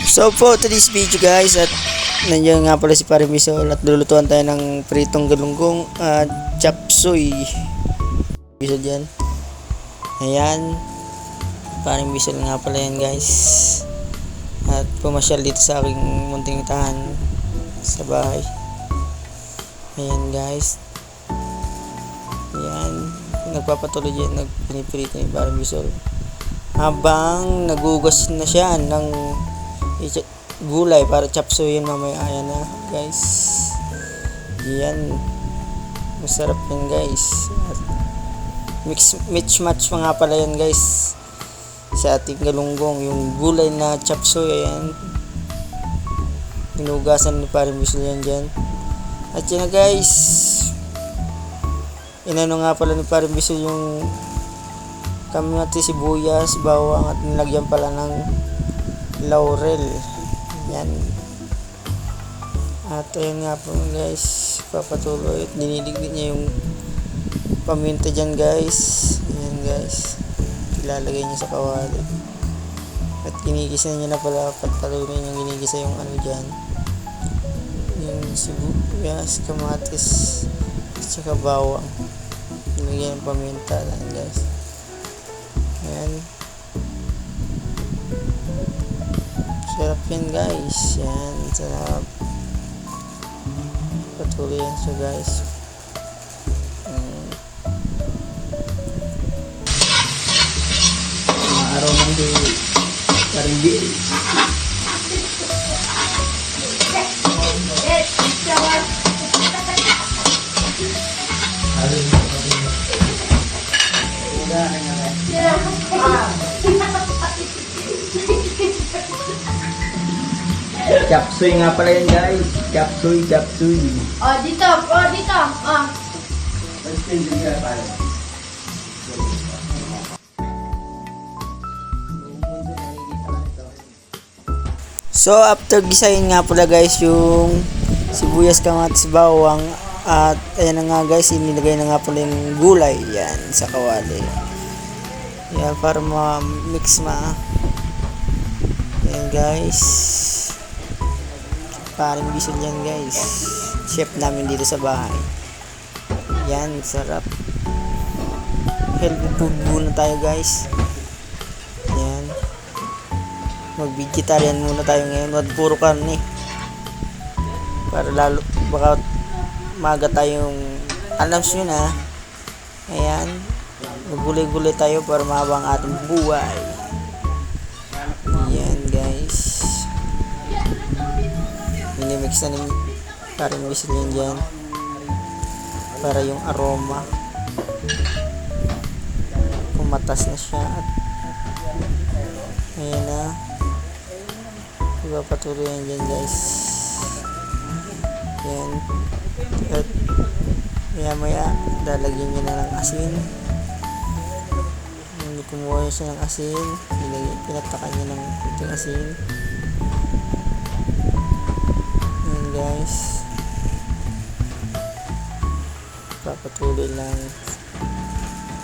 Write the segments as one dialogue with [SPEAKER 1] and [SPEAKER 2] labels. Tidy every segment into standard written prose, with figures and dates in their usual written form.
[SPEAKER 1] So for today's video guys, at nandiyan nga pala si Paring Bisol at lulutuan tayo ng pritong galunggong at chop suey. Bisol dyan. Ayan, Paring Bisol nga pala yan guys. At pumasyal dito sa aking munting tahan sa bahay. Ayan guys. Ayan, nagpapatuloy dyan, nagpiniprito ni Paring Bisol habang nagugas na siya ng gulay para chop suey yun mamaya. Ayan na guys, yan, masarap yan guys. At mix match mga pala yan guys sa ating galunggong, yung gulay na chop suey. Ayan, tinugasan ni Paring Bisol yan dyan. At yan na guys, inano nga pala ni Paring Bisol yung kamote, sibuyas, bawang at nilagyan pala ng laurel. Yan. At ayun nga po guys, papatuloy at diniligpit niya yung paminta dyan guys. Ayan guys, ilalagay niya sa kawali at ginigisa niya na pala. Patuloy niya ginigisa yung ano dyan, yung sibuyas, kamatis at saka bawang. Nilagyan ng paminta lang guys. Ayan, sarap yan guys. Yan, sarap. Patuloy yan siya guys. Mga araw man di karindi. Chop suey nga pala yan guys. Chop suey.
[SPEAKER 2] Oh, dito. Oh, dito. Oh.
[SPEAKER 1] So after gisahin nga pala guys yung sibuyas, kamatis, bawang, at ayan na nga guys, inilagay na nga pala yung gulay yan sa kawali. Yan, para ma-mix yan guys. Paring Bisol yan guys, chef namin dito sa bahay. Yan, sarap. Healthy food muna tayo guys. Yan, mag-vegetarian muna tayo ngayon, wag puro karne, para lalo baka maga tayong alams nyo na. Ayan, magulay-gulay tayo para mahabang ating buhay. Ayan guys, minimix na ni Paring Bisol yan dyan para yung aroma kumatas na siya. At ayan na, ipapatuloy yan dyan guys. Ayan, at maya lalagyan nyo na ng asin. Kumuha nyo siya ng asin, pinatakan nyo ng kunting asin. Ayan guys, papatuloy lang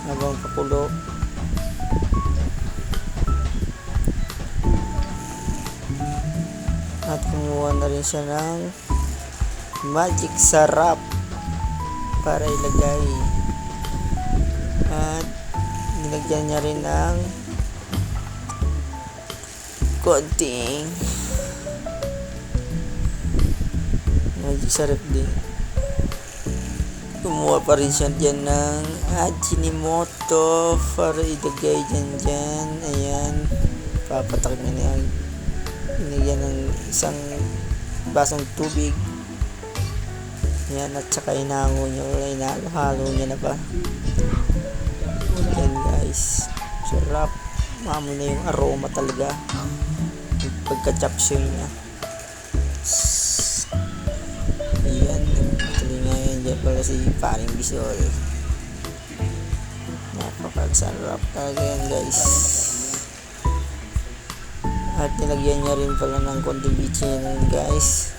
[SPEAKER 1] habang pakulo. At kumuha na rin siya ng magic sarap para ilagay. At nilagyan niya rin ng konting magic sarap din. Kumuha pa rin siya dyan ng Ajinomoto para ilagay dyan. Ayan, papatak niya na yan. Nilagyan ng isang basong tubig. Ayan, at saka inango nyo, inahalo niya na pa. Ayan guys, sarap. Maamoy na yung aroma talaga pagka-chop suey niya. Ayan, tuloy nga yan dyan pala si Paring Bisol. Napakasarap talaga yan guys. At nilagyan niya rin pala ng konting bitchin guys.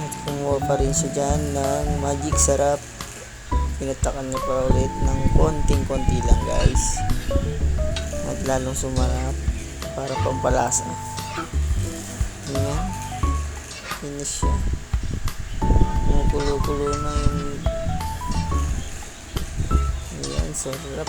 [SPEAKER 1] At kumuha pa rin siya dyan ng magic sarap. Pinatakan niya pa ulit ng konting-konti lang guys. guys. At lalong sumarap para pampalasa. Ayan. Finish siya. Kumukulo-kulo na yung... Ayan, sarap.